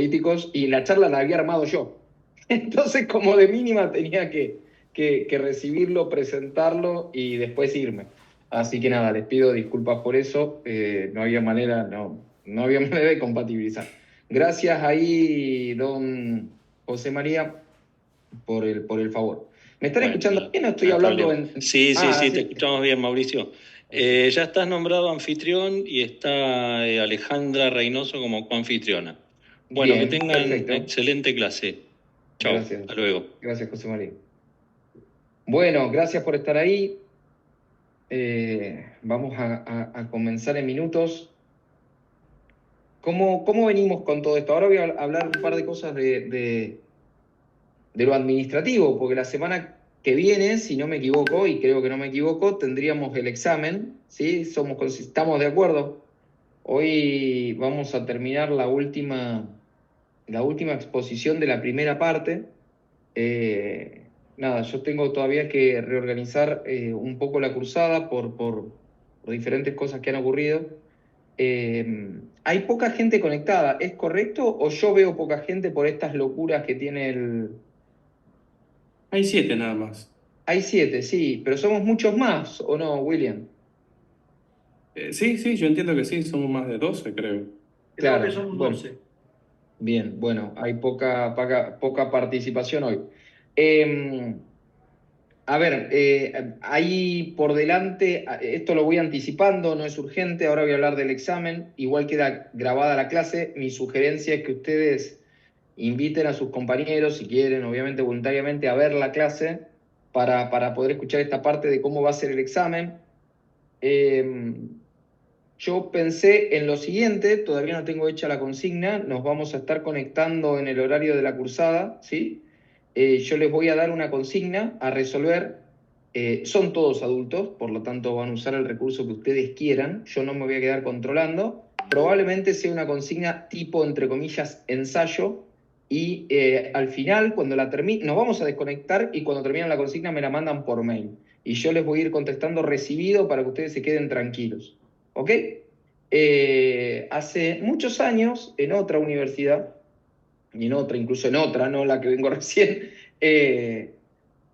políticos y la charla la había armado yo. Entonces, como de mínima tenía que recibirlo, presentarlo y después irme. Así que nada, les pido disculpas por eso. No había manera, no había manera de compatibilizar. Gracias ahí, don José María, por el favor. ¿Me están Bueno, escuchando no, bien o no estoy hay hablando problema. en... Sí, sí, Ah, sí, te sí. escuchamos bien, Mauricio. Ya estás nombrado anfitrión y está Alejandra Reynoso como coanfitriona. Bueno, que Bien, tengan una perfecto. excelente clase. Chau, Gracias. hasta luego. Gracias, José María. Bueno, gracias por estar ahí. Vamos a comenzar en minutos. ¿Cómo venimos con todo esto? Ahora voy a hablar un par de cosas de lo administrativo, porque la semana que viene, si no me equivoco, y creo que no me equivoco, tendríamos el examen, ¿sí? Estamos de acuerdo. Hoy vamos a terminar la última exposición de la primera parte. Nada, yo tengo todavía que reorganizar un poco la cursada por diferentes cosas que han ocurrido. Hay poca gente conectada, ¿es correcto? ¿O yo veo poca gente por estas locuras que tiene el... Hay 7 nada más. Hay 7, sí, pero somos muchos más, ¿o no, William? Sí, sí, yo entiendo que sí, somos más de 12, creo. Creo que Claro, somos bueno, 12. bien, bueno, hay poca participación hoy. Eh, A ver, ahí por delante, esto lo voy anticipando, no es urgente, ahora voy a hablar del examen, igual queda grabada la clase, mi sugerencia es que ustedes inviten a sus compañeros, si quieren, obviamente voluntariamente, a ver la clase para poder escuchar esta parte de cómo va a ser el examen. Eh, yo pensé en lo siguiente, todavía no tengo hecha la consigna, nos vamos a estar conectando en el horario de la cursada, ¿sí? Yo les voy a dar una consigna a resolver. Son todos adultos, por lo tanto van a usar el recurso que ustedes quieran, yo no me voy a quedar controlando. Probablemente sea una consigna tipo, entre comillas, ensayo, y al final, cuando la termine, nos vamos a desconectar y cuando terminen la consigna me la mandan por mail. Y yo les voy a ir contestando recibido para que ustedes se queden tranquilos. ¿Ok? Hace muchos años, en otra universidad, y en otra, incluso en otra, no la que vengo recién,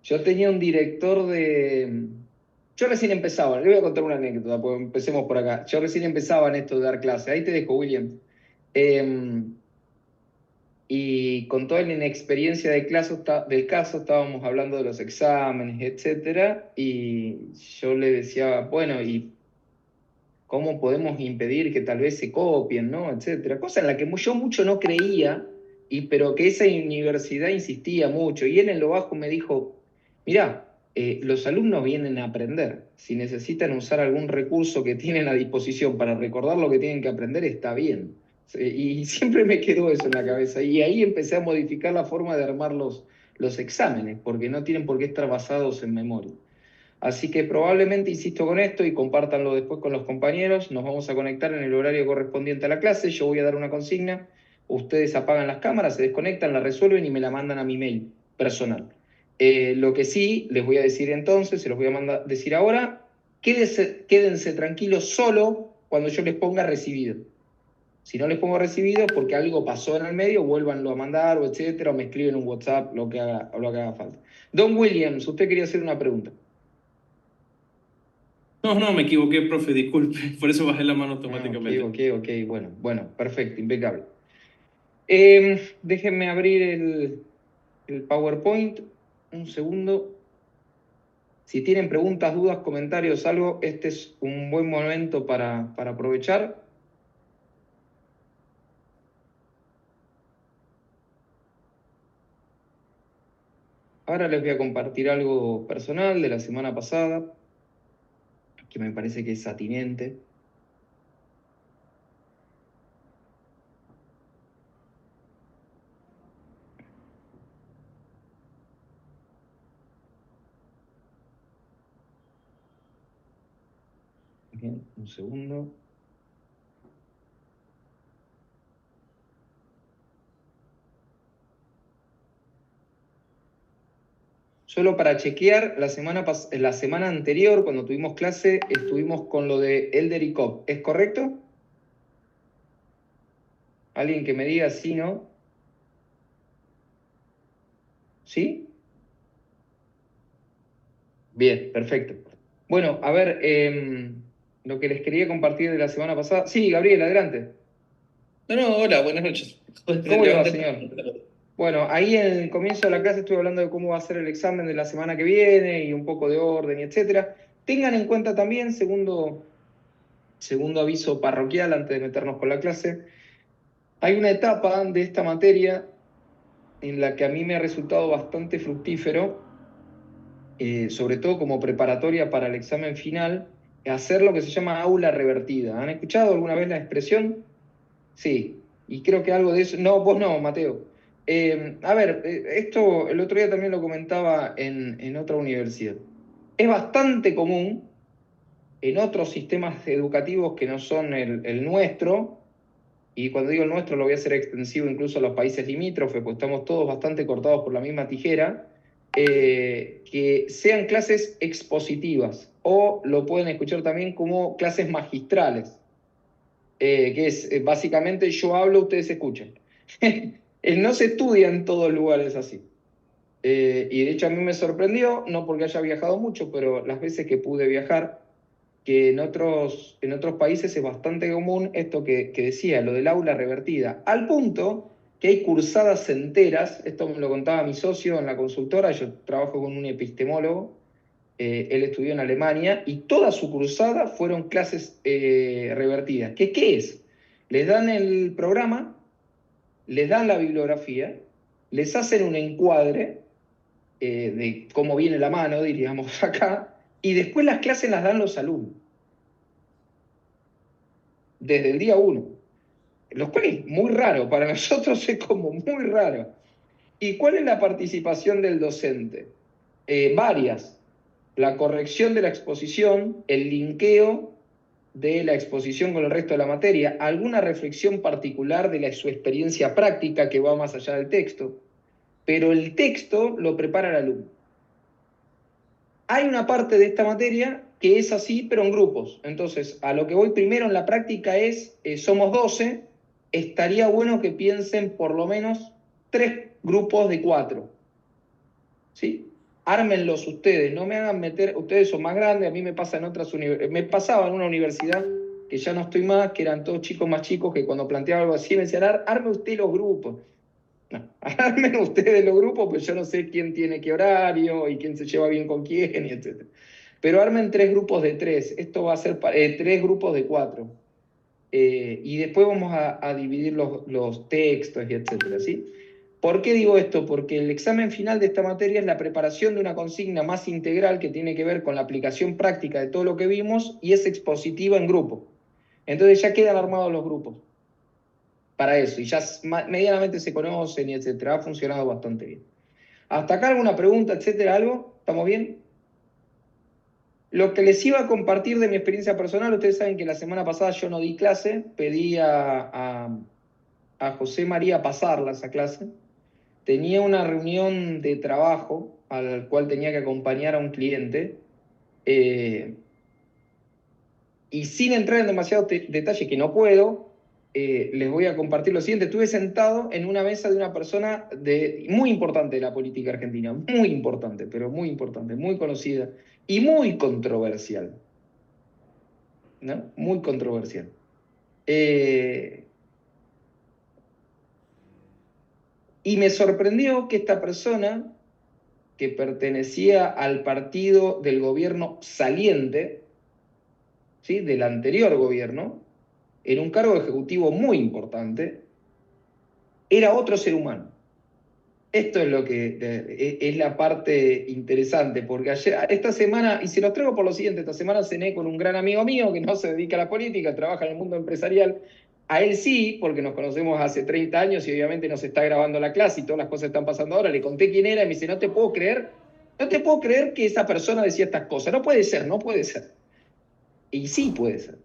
yo tenía un director de... Yo recién empezaba, le voy a contar una anécdota, pues empecemos por acá. Yo recién empezaba en esto de dar clase. Ahí te dejo, William. Eh, y con toda la inexperiencia del caso, estábamos hablando de los exámenes, etcétera, y yo le decía, bueno, ¿y cómo podemos impedir que tal vez se copien, ¿no? Etcétera. Cosa en la que yo mucho no creía, pero que esa universidad insistía mucho. Y él en lo bajo me dijo, mirá, los alumnos vienen a aprender. Si necesitan usar algún recurso que tienen a disposición para recordar lo que tienen que aprender, está bien. Y siempre me quedó eso en la cabeza. Y ahí empecé a modificar la forma de armar los exámenes, porque no tienen por qué estar basados en memoria. Así que probablemente insisto con esto y compártanlo después con los compañeros. Nos vamos a conectar en el horario correspondiente a la clase. Yo voy a dar una consigna. Ustedes apagan las cámaras, se desconectan, la resuelven y me la mandan a mi mail personal. Lo que sí les voy a decir entonces, se los voy a decir ahora, quédense tranquilos solo cuando yo les ponga recibido. Si no les pongo recibido, porque algo pasó en el medio, vuélvanlo a mandar o etcétera, o me escriben un WhatsApp, lo que haga falta. Don Williams, usted quería hacer una pregunta. No, no, me equivoqué, profe, disculpe. Por eso bajé la mano Ah, ok, automáticamente. ok, bueno, perfecto, impecable. Déjenme abrir el PowerPoint, un segundo. Si tienen preguntas, dudas, comentarios, algo, este es un buen momento para aprovechar. Ahora les voy a compartir algo personal de la semana pasada, que me parece que es atinente. Bien, un segundo. Solo para chequear, la semana anterior, cuando tuvimos clase, estuvimos con lo de Elder y Cobb. ¿Es correcto? Alguien que me diga sí, ¿no? ¿Sí? Bien, perfecto. Bueno, a ver, lo que les quería compartir de la semana pasada. Sí, Gabriel, adelante. No, hola, buenas noches. ¿Cómo le va, Levanté señor? temprano. Bueno, ahí en el comienzo de la clase estuve hablando de cómo va a ser el examen de la semana que viene y un poco de orden y etcétera. Tengan en cuenta también, segundo aviso parroquial antes de meternos con la clase, hay una etapa de esta materia en la que a mí me ha resultado bastante fructífero, sobre todo como preparatoria para el examen final, hacer lo que se llama aula revertida. ¿Han escuchado alguna vez la expresión? Sí, y creo que algo de eso. No, vos no, Mateo. A ver, esto el otro día también lo comentaba en otra universidad. Es bastante común en otros sistemas educativos que no son el nuestro, y cuando digo el nuestro lo voy a hacer extensivo incluso a los países limítrofes, pues estamos todos bastante cortados por la misma tijera, que sean clases expositivas, o lo pueden escuchar también como clases magistrales, que es básicamente yo hablo, ustedes escuchan. No se estudia en todos lugares así. Y de hecho a mí me sorprendió, no porque haya viajado mucho, pero las veces que pude viajar, que en otros países es bastante común esto que decía, lo del aula revertida, al punto que hay cursadas enteras, esto me lo contaba mi socio en la consultora, yo trabajo con un epistemólogo, él estudió en Alemania, y toda su cursada fueron clases revertidas. ¿Qué es? Les dan el programa, les dan la bibliografía, les hacen un encuadre de cómo viene la mano, diríamos acá, y después las clases las dan los alumnos, desde el día uno. Lo cual es muy raro, para nosotros es como muy raro. ¿Y cuál es la participación del docente? Varias. La corrección de la exposición, el linkeo de la exposición con el resto de la materia, alguna reflexión particular de su experiencia práctica que va más allá del texto, pero el texto lo prepara el alumno. Hay una parte de esta materia que es así, pero en grupos. Entonces, a lo que voy primero en la práctica es, somos 12, estaría bueno que piensen por lo menos 3 grupos de 4. ¿Sí? Ármenlos ustedes, no me hagan meter, ustedes son más grandes, a mí me pasa en otras universidades, me pasaba en una universidad que ya no estoy más, que eran todos chicos más chicos, que cuando planteaba algo así me decían, arme usted los grupos. No, armen ustedes los grupos, pues yo no sé quién tiene qué horario y quién se lleva bien con quién, y etc. Pero armen 3 grupos de 3, esto va a ser 3 grupos de 4. Y después vamos a dividir los textos y etcétera, ¿sí? ¿Por qué digo esto? Porque el examen final de esta materia es la preparación de una consigna más integral que tiene que ver con la aplicación práctica de todo lo que vimos y es expositiva en grupo. Entonces ya quedan armados los grupos para eso y ya medianamente se conocen y etcétera. Ha funcionado bastante bien. ¿Hasta acá alguna pregunta, etcétera? ¿Algo? ¿Estamos bien? Lo que les iba a compartir de mi experiencia personal, ustedes saben que la semana pasada yo no di clase, pedí a José María pasarla esa clase. Tenía una reunión de trabajo al cual tenía que acompañar a un cliente, eh, y sin entrar en demasiado detalle, que no puedo, les voy a compartir lo siguiente. Estuve sentado en una mesa de una persona muy importante de la política argentina, muy importante, pero muy importante, muy conocida y muy controversial, ¿no? Muy controversial. Y me sorprendió que esta persona, que pertenecía al partido del gobierno saliente, ¿sí? Del anterior gobierno, en un cargo ejecutivo muy importante, era otro ser humano. Esto es lo que es la parte interesante, porque esta semana, y se los traigo por lo siguiente, esta semana cené con un gran amigo mío que no se dedica a la política, trabaja en el mundo empresarial. A él sí, porque nos conocemos hace 30 años y obviamente nos está grabando la clase y todas las cosas están pasando ahora. Le conté quién era y me dice, no te puedo creer que esa persona decía estas cosas. No puede ser, no puede ser. Y sí puede ser.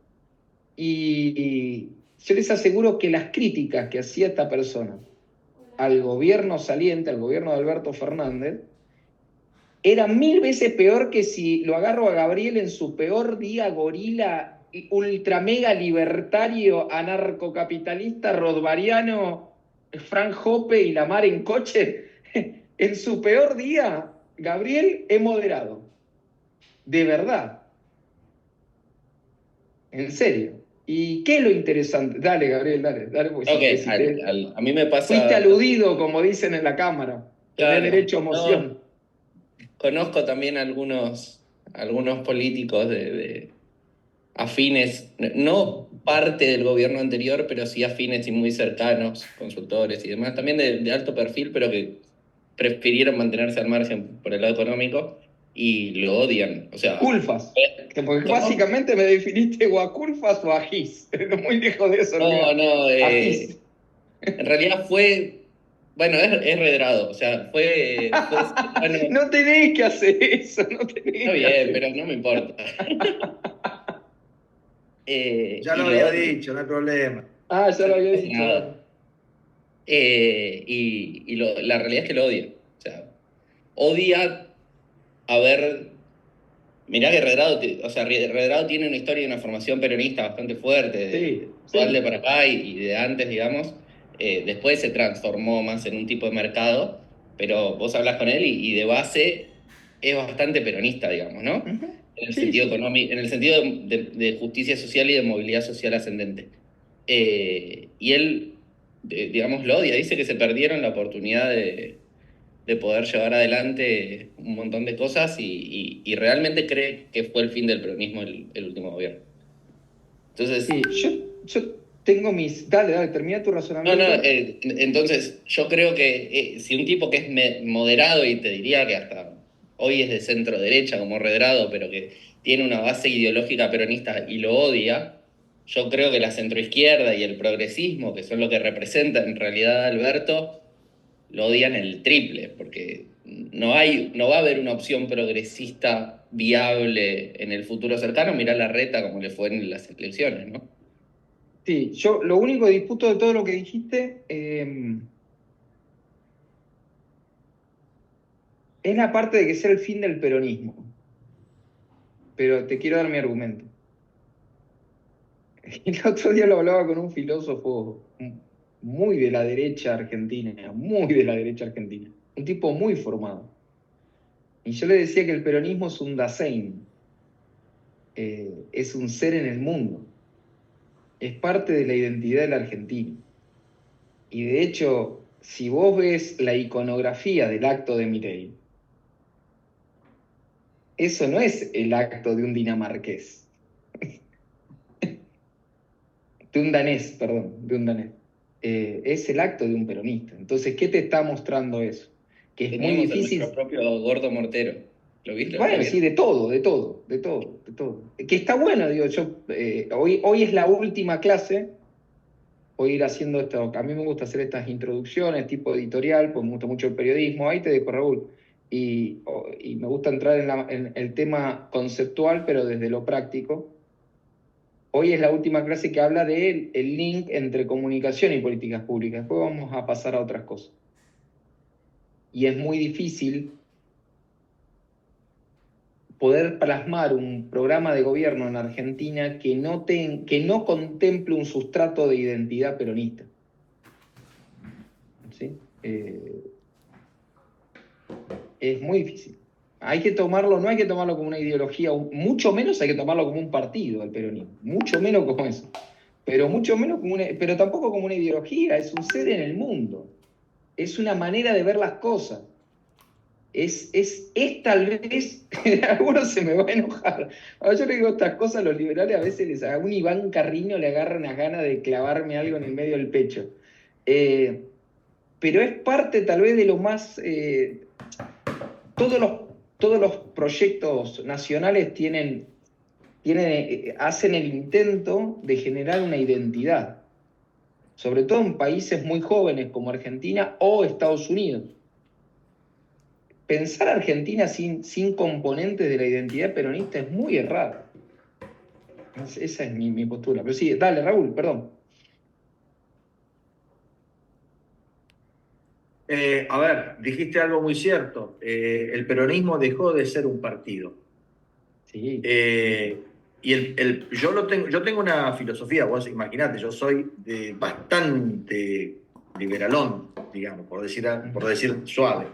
Y yo les aseguro que las críticas que hacía esta persona al gobierno saliente, al gobierno de Alberto Fernández, era 1000 veces peor que si lo agarro a Gabriel en su peor día gorila, ultra mega libertario, anarcocapitalista, rodbariano, Frank Hoppe y la mar en coche. En su peor día, Gabriel es moderado. De verdad. En serio. ¿Y qué es lo interesante? Dale, Gabriel, dale, porque Ok, a mí me fuiste pasa. aludido, como dicen en la cámara. Tenés Claro, derecho a no, emoción. conozco también algunos políticos afines, no parte del gobierno anterior, pero sí afines y muy cercanos, consultores y demás, también de alto perfil, pero que prefirieron mantenerse al margen por el lado económico y lo odian. O sea, Culfas. Porque ¿cómo? básicamente me definiste o a Culfas o a Gis. Muy lejos de eso, No, olvidate. no, A Gis. en realidad bueno, es redrado, o sea, fue cercano. No tenés que hacer eso, no Está tenés que bien, hacer pero eso. no me importa. Ya Y lo lo había odio. dicho, no hay problema. Ah, ya No lo había pasa dicho, nada. dale. La realidad es que lo odia. O sea, odia haber. Mirá que Redrado tiene una historia y una formación peronista bastante fuerte, Sí, de sí. para acá y de antes, digamos. Después se transformó más en un tipo de mercado, pero vos hablas con él y de base es bastante peronista, digamos, ¿no? Ujú. En el Sí, sentido sí. económico, en el sentido de justicia social y de movilidad social ascendente. Y él, digamos, lo odia, dice que se perdieron la oportunidad de poder llevar adelante un montón de cosas y realmente cree que fue el fin del peronismo el último gobierno. Entonces, Sí, yo tengo mis. Dale, termina tu no, razonamiento. entonces yo creo que si un tipo que es moderado y te diría que hasta hoy es de centro derecha como Redrado, pero que tiene una base ideológica peronista y lo odia, yo creo que la centroizquierda y el progresismo, que son lo que representa en realidad a Alberto, lo odian el triple, porque no va a haber una opción progresista viable en el futuro cercano. Mirá la reta como le fue en las elecciones, ¿no? Sí, yo lo único que disputo de todo lo que dijiste es la parte de que sea el fin del peronismo. Pero te quiero dar mi argumento. El otro día lo hablaba con un filósofo muy de la derecha argentina, muy de la derecha argentina, un tipo muy formado. Y yo le decía que el peronismo es un Dasein, es un ser en el mundo, es parte de la identidad del argentino. Y de hecho, si vos ves la iconografía del acto de Milei, eso no es el acto de un dinamarqués, de un danés, perdón, de un danés. Es el acto de un peronista. Entonces, ¿qué te está mostrando eso? Que es muy Teníamos a nuestro difícil. propio Gordo Mortero. ¿Lo viste? ¿Lo Bueno, sí, vieron? de todo, de todo, de todo, de todo. Que está bueno, digo, hoy es la última clase, voy a ir haciendo esto, a mí me gusta hacer estas introducciones tipo editorial, pues me gusta mucho el periodismo, ahí te dejo Raúl, y me gusta entrar en el tema conceptual, pero desde lo práctico. Hoy es la última clase que habla del el link entre comunicación y políticas públicas, después vamos a pasar a otras cosas. Y es muy difícil poder plasmar un programa de gobierno en Argentina que no contemple un sustrato de identidad peronista. ¿Sí? Es muy difícil. Hay que tomarlo, no hay que tomarlo como una ideología, mucho menos hay que tomarlo como un partido, el peronismo, mucho menos como eso. Pero mucho menos pero tampoco como una ideología, es un ser en el mundo, es una manera de ver las cosas. Es tal vez, algunos se me va a enojar. Ahora yo le digo estas cosas a los liberales, a veces a un Iván Carriño le agarran las ganas de clavarme algo en el medio del pecho. Pero es parte tal vez de lo más... todos los proyectos nacionales hacen el intento de generar una identidad, sobre todo en países muy jóvenes como Argentina o Estados Unidos. Pensar Argentina sin componentes de la identidad peronista es muy errado. Esa es mi postura. Pero sí, dale, Raúl, perdón. A ver, dijiste algo muy cierto. El peronismo dejó de ser un partido. Sí. Y yo tengo una filosofía, vos imaginate, yo soy bastante liberalón, digamos, por decir suave.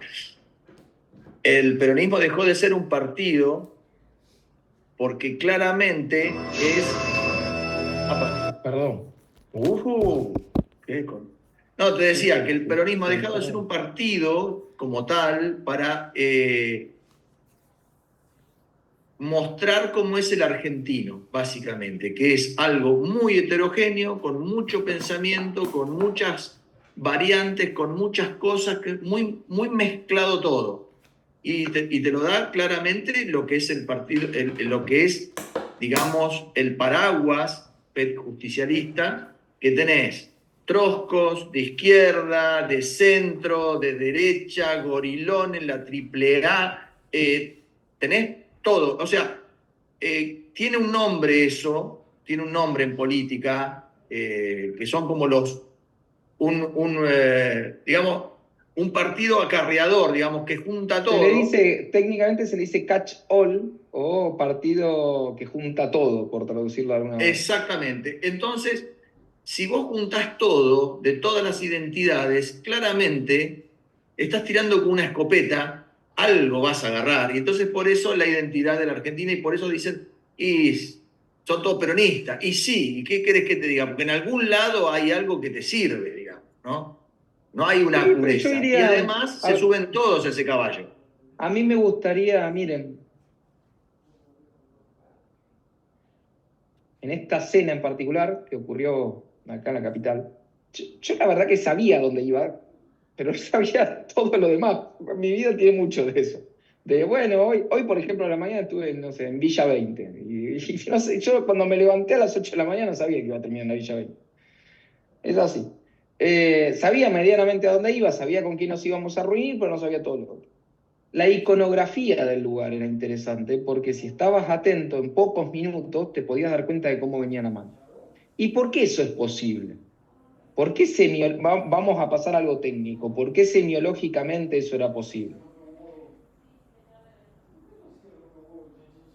el peronismo dejó de ser un partido porque claramente es... Perdón. ¿Qué No, te decía Sí, que el sí, peronismo ha sí, dejado de ser perdón. un partido como tal para mostrar cómo es el argentino, básicamente, que es algo muy heterogéneo, con mucho pensamiento, con muchas variantes, con muchas cosas, que muy, muy mezclado todo. Y te lo da claramente lo que es el partido, lo que es, digamos, el paraguas justicialista, que tenés troscos de izquierda, de centro, de derecha, gorilones, la triple A, tenés todo. O sea, tiene un nombre eso, tiene un nombre en política, que son como digamos, un partido acarreador, digamos, que junta Se le todo. dice, técnicamente se le dice catch all o partido que junta todo, por traducirlo de alguna manera. Exactamente. Entonces, si vos juntás todo, de todas las identidades, claramente estás tirando con una escopeta, algo vas a agarrar. Y entonces por eso la identidad de la Argentina, y por eso dicen, y son todos peronistas. Y sí, ¿y qué querés que te diga? Porque en algún lado hay algo que te sirve, digamos, ¿no? No hay una Sí, pero yo pureza. Y diría, además se suben todos a ese caballo. a mí me gustaría, miren, en esta cena en particular que ocurrió acá en la capital, yo la verdad que sabía dónde iba, pero no sabía todo lo demás. Mi vida tiene mucho de eso. De bueno, hoy por ejemplo, a la mañana estuve, no sé, en Villa 20. Y no sé, yo cuando me levanté a las 8 de la mañana sabía que iba a terminar en la Villa 20. Es así. Sabía medianamente a dónde iba, sabía con quién nos íbamos a reunir, pero no sabía todo lo otro. La iconografía del lugar era interesante porque si estabas atento en pocos minutos te podías dar cuenta de cómo venían a mano. ¿Y por qué eso es posible? ¿Por qué vamos a pasar a algo técnico? ¿Por qué semiológicamente eso era posible?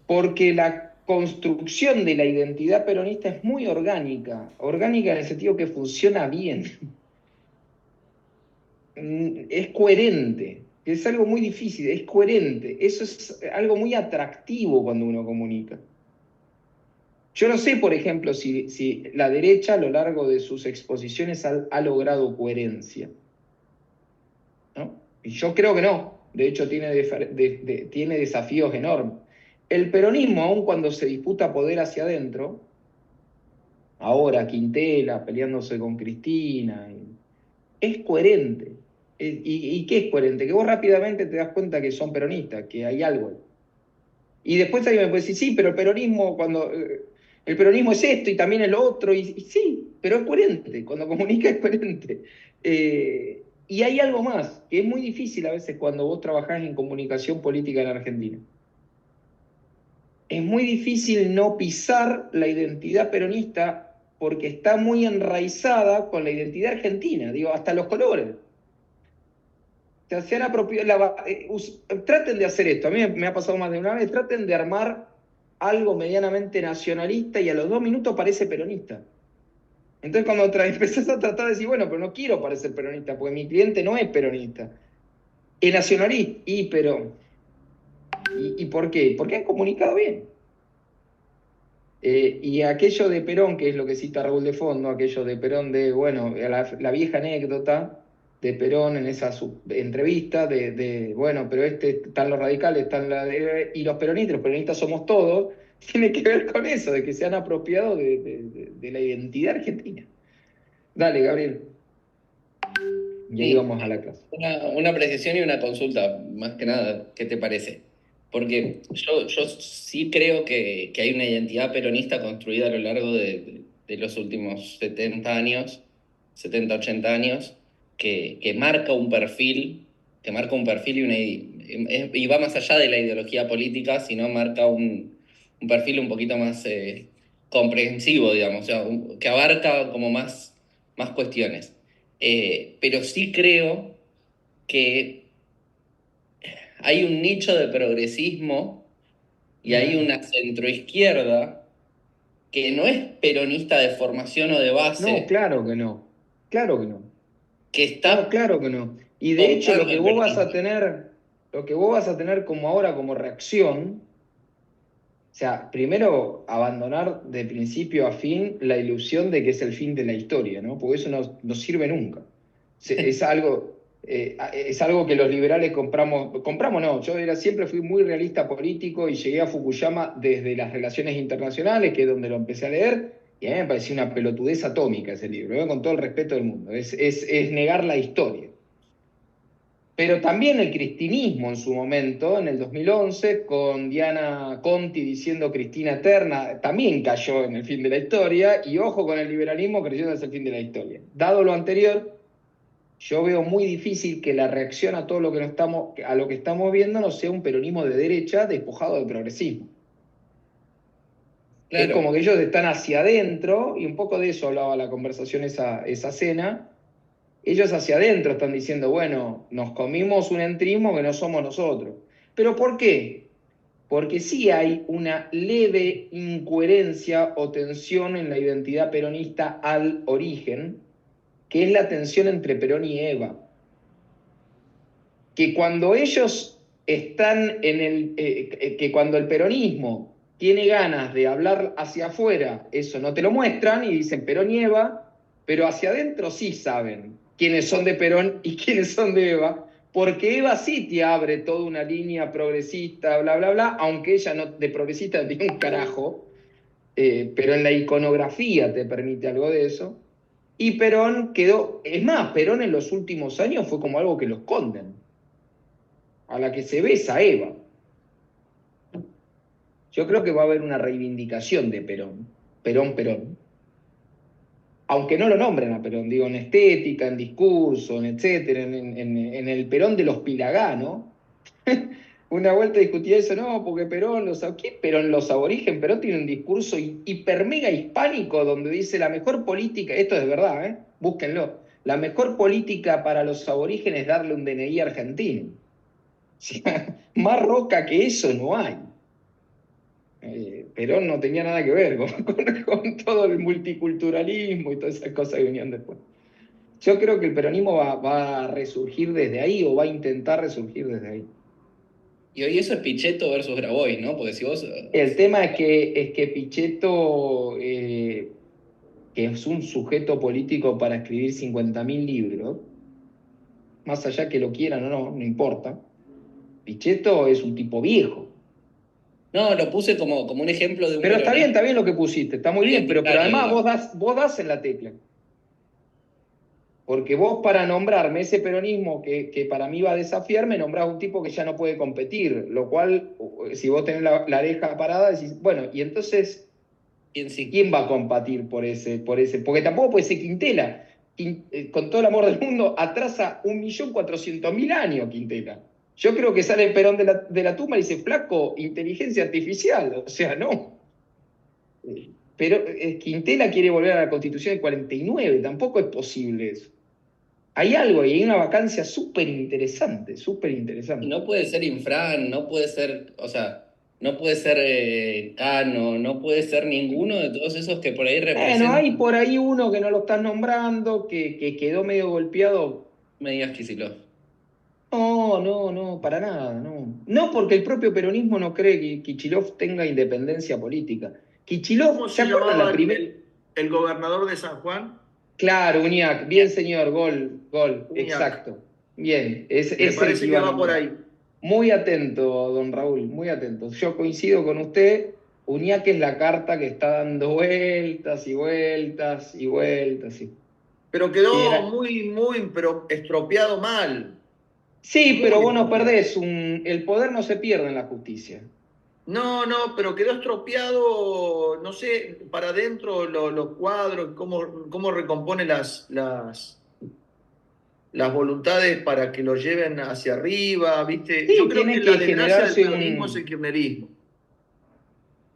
Porque la construcción de la identidad peronista es muy orgánica, orgánica en el sentido que funciona bien, es coherente, es algo muy difícil, es coherente, eso es algo muy atractivo cuando uno comunica. Yo no sé, por ejemplo, si la derecha a lo largo de sus exposiciones ha logrado coherencia, ¿no? Y yo creo que no. De hecho, tiene desafíos enormes. El peronismo, aun cuando se disputa poder hacia adentro, ahora Quintela peleándose con Cristina, es coherente. ¿Y qué es coherente? Que vos rápidamente te das cuenta que son peronistas, que hay algo. Y después alguien me puede decir, sí, pero el peronismo, el peronismo es esto y también es lo otro, y sí, pero es coherente, cuando comunica es coherente. Y hay algo más, que es muy difícil a veces cuando vos trabajás en comunicación política en Argentina. Es muy difícil no pisar la identidad peronista porque está muy enraizada con la identidad argentina, digo, hasta los colores. O sea, se han apropiado, traten de hacer esto, a mí me ha pasado más de una vez, traten de armar algo medianamente nacionalista y a los 2 minutos parece peronista. Entonces cuando empezás a tratar de decir, bueno, pero no quiero parecer peronista, porque mi cliente no es peronista, es nacionalista, ¿y por qué? Porque han comunicado bien. Y aquello de Perón, que es lo que cita Raúl de Fondo, aquello de Perón de, bueno, la vieja anécdota de Perón en esa entrevista bueno, pero están los radicales, y los peronistas somos todos, tiene que ver con eso, de que se han apropiado de la identidad argentina. Dale, Gabriel. Y ahí Sí, vamos a la clase. una precisión y una consulta, más que nada, ¿qué te parece? Porque yo sí creo que hay una identidad peronista construida a lo largo de los últimos 70 años, 70 80 años, que marca un perfil, y va más allá de la ideología política, sino marca un perfil un poquito más comprensivo, digamos, o sea, que abarca como más cuestiones. Pero sí creo que hay un nicho de progresismo y hay una centroizquierda que no es peronista de formación o de No, base, claro que no. Claro que no. que No, está claro que no. Y de hecho lo optando que el vos vas a peronismo. tener lo que vos vas a tener como ahora como reacción, o sea, primero abandonar de principio a fin la ilusión de que es el fin de la historia, ¿no? Porque eso no sirve nunca. Es algo que los liberales compramos no, siempre fui muy realista político y llegué a Fukuyama desde las relaciones internacionales, que es donde lo empecé a leer, y a mí me pareció una pelotudez atómica ese libro, ¿eh? Con todo el respeto del mundo, es negar la historia. Pero también el cristinismo en su momento, en el 2011, con Diana Conti diciendo Cristina Eterna, también cayó en el fin de la historia, y ojo con el liberalismo creyendo que es el fin de la historia. Dado lo anterior, yo veo muy difícil que la reacción a todo lo que estamos viendo no sea un peronismo de derecha despojado de progresismo. Es Claro. como que ellos están hacia adentro, y un poco de eso hablaba la conversación esa cena. Ellos hacia adentro están diciendo, bueno, nos comimos un entrismo que no somos nosotros. ¿Pero por qué? Porque sí hay una leve incoherencia o tensión en la identidad peronista al origen, que es la tensión entre Perón y Eva. Que cuando ellos están que cuando el peronismo tiene ganas de hablar hacia afuera, eso no te lo muestran y dicen Perón y Eva, pero hacia adentro sí saben quiénes son de Perón y quiénes son de Eva, porque Eva sí te abre toda una línea progresista, bla, bla, bla, aunque ella no, de progresista no tiene un carajo, pero en la iconografía te permite algo de eso. Y Perón quedó, es más, Perón en los últimos años fue como algo que lo esconden. A la que se besa Eva. Yo creo que va a haber una reivindicación de Perón. Perón. Aunque no lo nombren a Perón, digo, en estética, en discurso, en etcétera, en el Perón de los Pilagá, ¿no? Una vuelta discutía eso, no, porque Perón, ¿qué Perón? Los aborígenes, Perón tiene un discurso hiper mega hispánico donde dice la mejor política, esto es de verdad, búsquenlo, la mejor política para los aborígenes es darle un DNI argentino. O sea, más roca que eso no hay. Perón no tenía nada que ver con todo el multiculturalismo y todas esas cosas que venían después. Yo creo que el peronismo va a resurgir desde ahí o va a intentar resurgir desde ahí. Y hoy eso es Pichetto versus Grabois, ¿no? Porque si vos... El tema es que Pichetto, que es un sujeto político para escribir 50.000 libros, más allá que lo quieran o no importa, Pichetto es un tipo viejo. No, lo puse como un ejemplo de un Pero está peronista. bien lo que pusiste, está muy bien, pero además vos das en la tecla. Porque vos para nombrarme ese peronismo que para mí va a desafiar, me nombrás un tipo que ya no puede competir, lo cual, si vos tenés la oreja parada, decís, bueno, y entonces, ¿quién va a competir por ese? Porque tampoco puede ser Quintela. Con todo el amor del mundo, atrasa 1.400.000 años Quintela. Yo creo que sale Perón de la tumba y dice, flaco, inteligencia artificial. O sea, no. Pero Quintela quiere volver a la Constitución del 49, tampoco es posible eso. Hay algo y hay una vacancia súper interesante, súper interesante. No puede ser Infran, no puede ser, o sea, no puede ser Cano, no puede ser ninguno de todos esos que por ahí representan. Bueno, hay por ahí uno que no lo están nombrando, que quedó medio golpeado. Me digas Kicillof. No, para nada, no. No, porque el propio peronismo no cree que Kicillof tenga independencia política. Kicillof, ¿Cómo ¿se se acuerdan llamaba la primera? el gobernador de San Juan? Claro, Uñac, bien señor, gol, Uñac. exacto. Bien, es Me el parece que iba a va por nombrar. ahí. Muy atento, don Raúl, muy atento. Yo coincido con usted, Uñac es la carta que está dando vueltas y vueltas y vueltas. Sí, Pero quedó Era- pero estropeado mal. Sí, Muy pero vos no estropeado. perdés, el poder no se pierde en la justicia. No, pero quedó estropeado, no sé, para adentro los cuadros, cómo recompone las voluntades para que lo lleven hacia arriba, ¿viste? Yo Sí, creo que tiene la que desgracia del generarse peronismo es el kirchnerismo.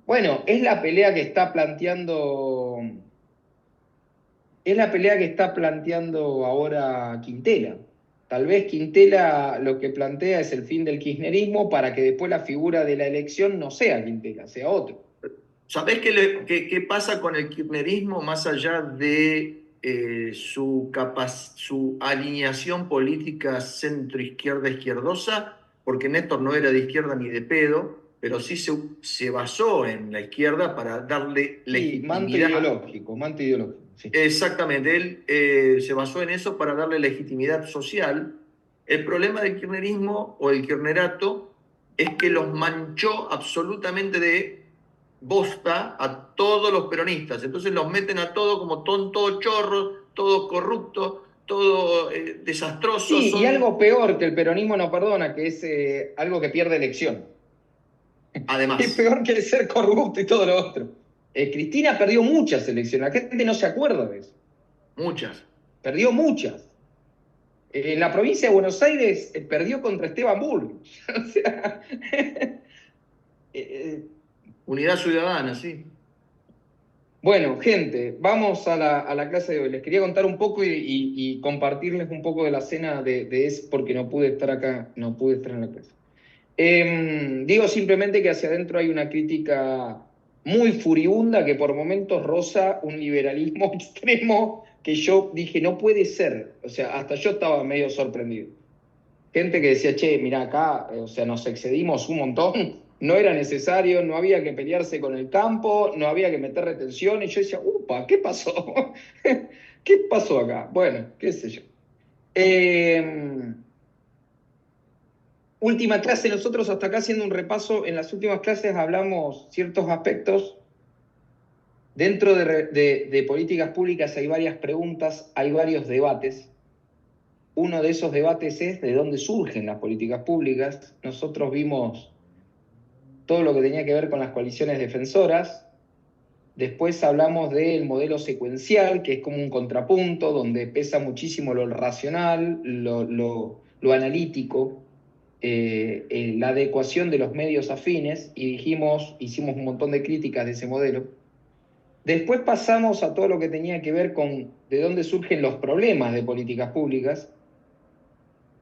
Bueno, es la pelea que está planteando. Es la pelea que está planteando ahora Quintela. Tal vez Quintela lo que plantea es el fin del kirchnerismo para que después la figura de la elección no sea Quintela, sea otro. ¿Sabés qué pasa con el kirchnerismo más allá de su alineación política centro-izquierda izquierdosa? porque Néstor no era de izquierda ni de pedo, pero sí se basó en la izquierda para darle Sí, legitimidad. manto ideológico, sí. Exactamente, él se basó en eso para darle legitimidad social. El problema del kirchnerismo o el kirchnerato es que los manchó absolutamente de bosta a todos los peronistas. Entonces los meten a todos como todo chorros, todo corrupto, todo desastroso. Sí, y algo peor que el peronismo no perdona, que es algo que pierde elección. Es Además, peor que el ser corrupto y todo lo otro. Cristina perdió muchas elecciones, la gente no se acuerda de eso. muchas. Perdió muchas. En la provincia de Buenos Aires perdió contra Esteban Bull. O sea, Unidad Ciudadana, sí. bueno, gente, vamos a la clase de hoy. Les quería contar un poco y compartirles un poco de la cena de eso, porque no pude estar acá, no pude estar en la clase. Digo simplemente que hacia adentro hay una crítica muy furibunda que por momentos roza un liberalismo extremo que yo dije, no puede ser. O sea, hasta yo estaba medio sorprendido. Gente que decía, che, mira acá, o sea, nos excedimos un montón, no era necesario, no había que pelearse con el campo, no había que meter retenciones. Yo decía, upa, ¿qué pasó? ¿Qué pasó acá? Bueno, qué sé yo. Última clase, nosotros hasta acá haciendo un repaso, en las últimas clases hablamos ciertos aspectos. Dentro de políticas públicas hay varias preguntas, hay varios debates. Uno de esos debates es de dónde surgen las políticas públicas. Nosotros vimos todo lo que tenía que ver con las coaliciones defensoras. Después hablamos del modelo secuencial, que es como un contrapunto, donde pesa muchísimo lo racional, lo analítico, la adecuación de los medios afines, y hicimos un montón de críticas de ese modelo. Después pasamos a todo lo que tenía que ver con de dónde surgen los problemas de políticas públicas,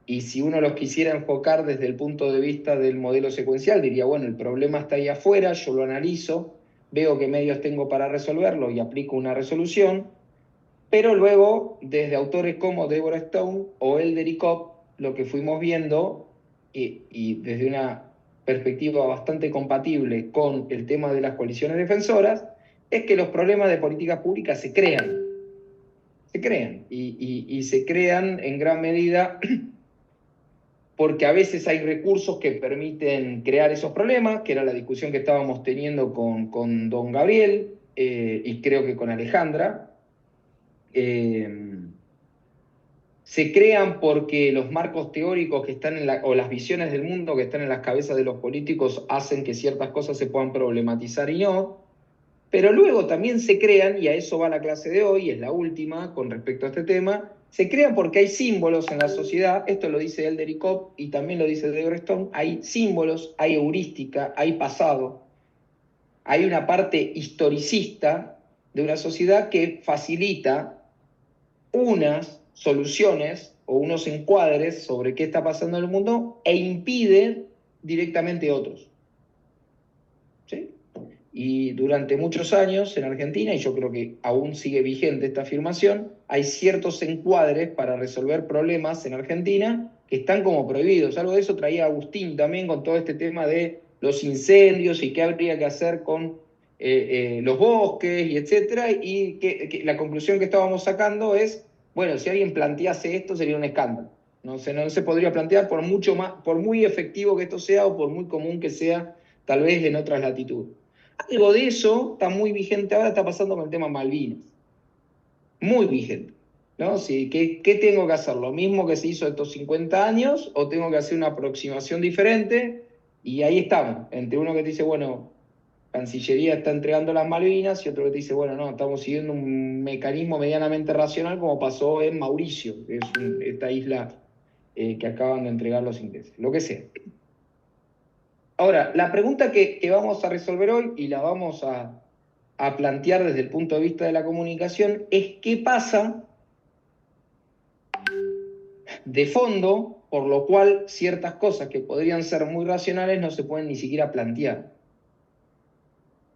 y si uno los quisiera enfocar desde el punto de vista del modelo secuencial, diría, bueno, el problema está ahí afuera, yo lo analizo, veo qué medios tengo para resolverlo y aplico una resolución, pero luego, desde autores como Deborah Stone o Elder Cobb, lo que fuimos viendo, y desde una perspectiva bastante compatible con el tema de las coaliciones defensoras, es que los problemas de políticas públicas se crean, y se crean en gran medida porque a veces hay recursos que permiten crear esos problemas, que era la discusión que estábamos teniendo con don Gabriel, y creo que con Alejandra. Se crean porque los marcos teóricos que están o las visiones del mundo que están en las cabezas de los políticos hacen que ciertas cosas se puedan problematizar y no. Pero luego también se crean, y a eso va la clase de hoy, es la última con respecto a este tema, se crean porque hay símbolos en la sociedad, esto lo dice Elder Cobb y también lo dice Deborah Stone, hay símbolos, hay heurística, hay pasado, hay una parte historicista de una sociedad que facilita unas soluciones o unos encuadres sobre qué está pasando en el mundo e impide directamente otros. ¿Sí? Y durante muchos años en Argentina, y yo creo que aún sigue vigente esta afirmación, hay ciertos encuadres para resolver problemas en Argentina que están como prohibidos. Algo de eso traía Agustín también con todo este tema de los incendios y qué habría que hacer con los bosques y etcétera. Y que la conclusión que estábamos sacando es, bueno, si alguien plantease esto sería un escándalo. No se podría plantear por mucho más, por muy efectivo que esto sea o por muy común que sea, tal vez en otras latitudes. Algo de eso está muy vigente ahora, está pasando con el tema Malvinas. Muy vigente. ¿No? Sí, ¿qué tengo que hacer? ¿Lo mismo que se hizo estos 50 años o tengo que hacer una aproximación diferente? Y ahí estamos, entre uno que te dice, bueno, Cancillería está entregando las Malvinas y otro que te dice, bueno, no, estamos siguiendo un mecanismo medianamente racional como pasó en Mauricio, que es esta isla que acaban de entregar los ingleses, lo que sea. Ahora, la pregunta que vamos a resolver hoy y la vamos a plantear desde el punto de vista de la comunicación es qué pasa de fondo, por lo cual ciertas cosas que podrían ser muy racionales no se pueden ni siquiera plantear.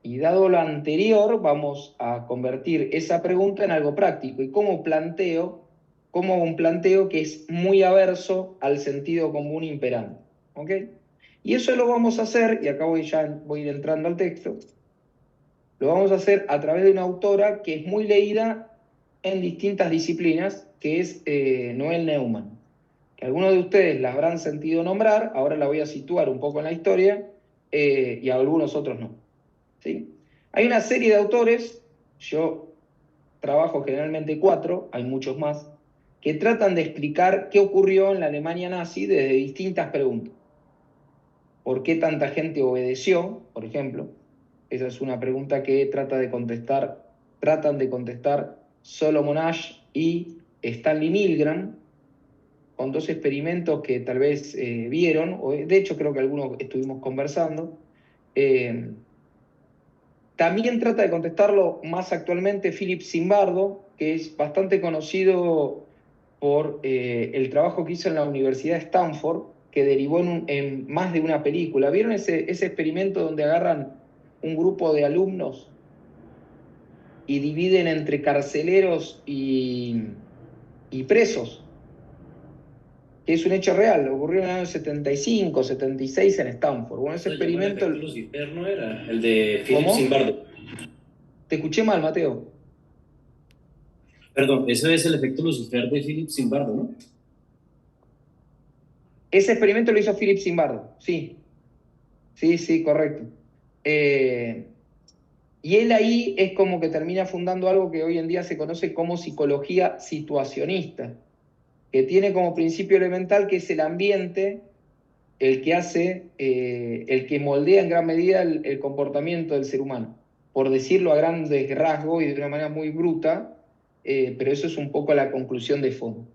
Y dado lo anterior, vamos a convertir esa pregunta en algo práctico. ¿Y cómo planteo? Como un planteo que es muy averso al sentido común imperante. ¿ok? Y eso lo vamos a hacer, y acá voy a ir entrando al texto, lo vamos a hacer a través de una autora que es muy leída en distintas disciplinas, que es Noel Neumann, que algunos de ustedes la habrán sentido nombrar, ahora la voy a situar un poco en la historia, y a algunos otros no, ¿sí? Hay una serie de autores, yo trabajo generalmente 4, hay muchos más, que tratan de explicar qué ocurrió en la Alemania nazi desde distintas preguntas. ¿Por qué tanta gente obedeció, por ejemplo? Esa es una pregunta que tratan de contestar Solomon Asch y Stanley Milgram, con 2 experimentos que tal vez vieron, o de hecho creo que algunos estuvimos conversando. También trata de contestarlo más actualmente Philip Zimbardo, que es bastante conocido por el trabajo que hizo en la Universidad de Stanford, que derivó en más de una película. ¿Vieron ese experimento donde agarran un grupo de alumnos y dividen entre carceleros y presos? Que es un hecho real, ocurrió en el año 75, 76 en Stanford. Bueno, ese Se llama el experimento... efecto Lucifer, ¿no era? El de Philip ¿Cómo? Zimbardo. Te escuché mal, Mateo. Perdón, ese es el efecto Lucifer de Philip Zimbardo, ¿no? Ese experimento lo hizo Philip Zimbardo, sí. Sí, correcto. Y él ahí es como que termina fundando algo que hoy en día se conoce como psicología situacionista, que tiene como principio elemental que es el ambiente el que hace, el que moldea en gran medida el comportamiento del ser humano, por decirlo a grandes rasgos y de una manera muy bruta, pero eso es un poco la conclusión de fondo.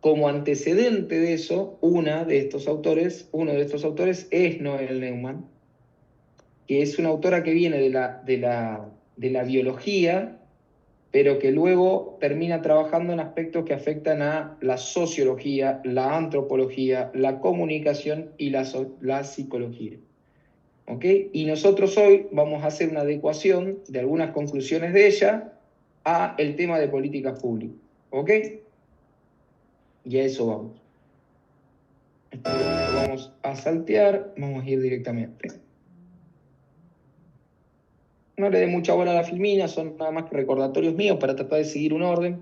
Como antecedente de eso, uno de estos autores es Noel Neumann, que es una autora que viene de la biología, pero que luego termina trabajando en aspectos que afectan a la sociología, la antropología, la comunicación y la psicología. ¿Ok? Y nosotros hoy vamos a hacer una adecuación de algunas conclusiones de ella a el tema de políticas públicas. ¿Ok? Y a eso vamos. Esto lo vamos a saltear, vamos a ir directamente. No le dé mucha bola a la filmina, son nada más que recordatorios míos para tratar de seguir un orden.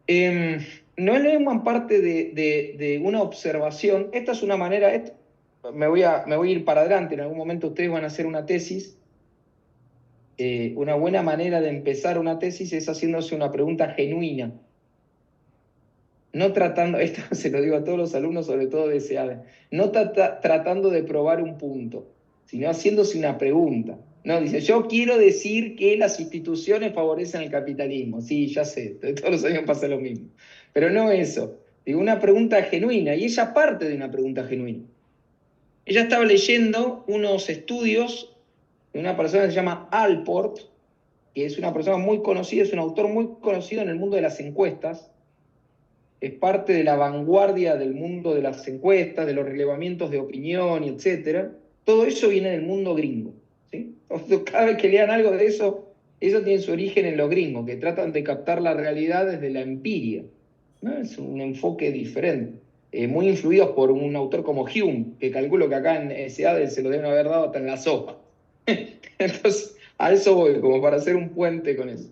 Noel Neumann parte de una observación, esta es una manera, me voy a ir para adelante, en algún momento ustedes van a hacer una tesis, una buena manera de empezar una tesis es haciéndose una pregunta genuina, no tratando, esto se lo digo a todos los alumnos, sobre todo de SEAD, no tratando de probar un punto, sino haciéndose una pregunta. No, dice, yo quiero decir que las instituciones favorecen el capitalismo. Sí, ya sé, todos los años pasa lo mismo. Pero no eso, digo, una pregunta genuina, y ella parte de una pregunta genuina. Ella estaba leyendo unos estudios de una persona que se llama Allport, que es una persona muy conocida, es un autor muy conocido en el mundo de las encuestas, es parte de la vanguardia del mundo de las encuestas, de los relevamientos de opinión, etc. Todo eso viene del mundo gringo, ¿sí? Cada vez que lean algo de eso, eso tiene su origen en lo gringo, que tratan de captar la realidad desde la empiria, ¿no? Es un enfoque diferente, muy influidos por un autor como Hume, que calculo que acá en SEAD se lo deben haber dado hasta en la sopa. Entonces, a eso voy, como para hacer un puente con eso.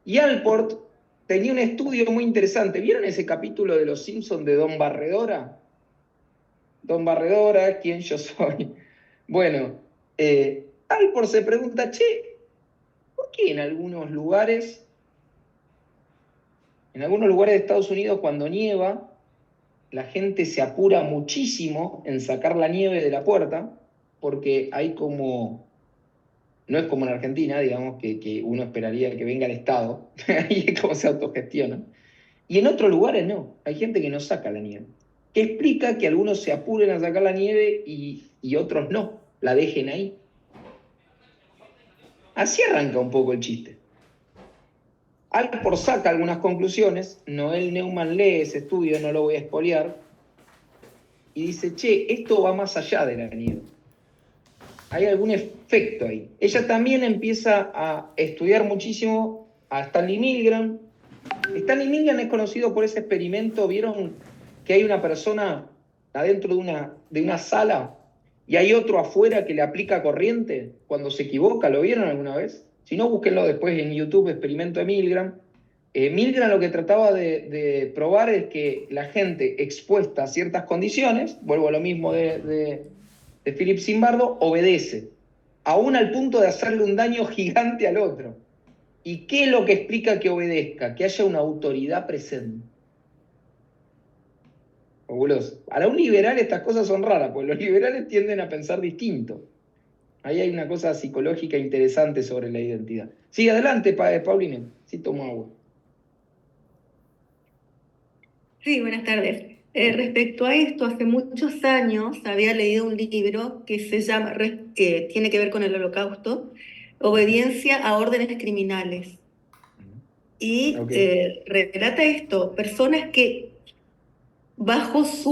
Y Allport tenía un estudio muy interesante. ¿Vieron ese capítulo de Los Simpsons de Don Barredora? Don Barredora, ¿quién yo soy? Bueno, Allport se pregunta, che, ¿por qué en algunos lugares de Estados Unidos cuando nieva, la gente se apura muchísimo en sacar la nieve de la puerta? Porque hay como... No es como en Argentina, digamos, que uno esperaría que venga el Estado. Ahí es como se autogestiona. Y en otros lugares no. Hay gente que no saca la nieve. Que explica que algunos se apuren a sacar la nieve y otros no. La dejen ahí. Así arranca un poco el chiste. Allport saca algunas conclusiones. Noel Neumann lee ese estudio, no lo voy a espolear. Y dice, che, esto va más allá de la nieve. Hay algún efecto ahí. Ella también empieza a estudiar muchísimo a Stanley Milgram. Stanley Milgram es conocido por ese experimento. ¿Vieron que hay una persona adentro de una sala y hay otro afuera que le aplica corriente cuando se equivoca. ¿Lo vieron alguna vez? Si no, búsquenlo después en YouTube, experimento de Milgram. Milgram lo que trataba de probar es que la gente expuesta a ciertas condiciones, vuelvo a lo mismo de Philip Zimbardo, obedece, aún al punto de hacerle un daño gigante al otro. ¿Y qué es lo que explica que obedezca? Que haya una autoridad presente. Fabuloso. Para un liberal estas cosas son raras, porque los liberales tienden a pensar distinto. Ahí hay una cosa psicológica interesante sobre la identidad. Sí, adelante, Paulina. Sí, tomo agua. Sí, buenas tardes. Respecto a esto, hace muchos años había leído un libro que se llama, que tiene que ver con el Holocausto, Obediencia a órdenes criminales. Y Okay. relata esto, personas que bajo su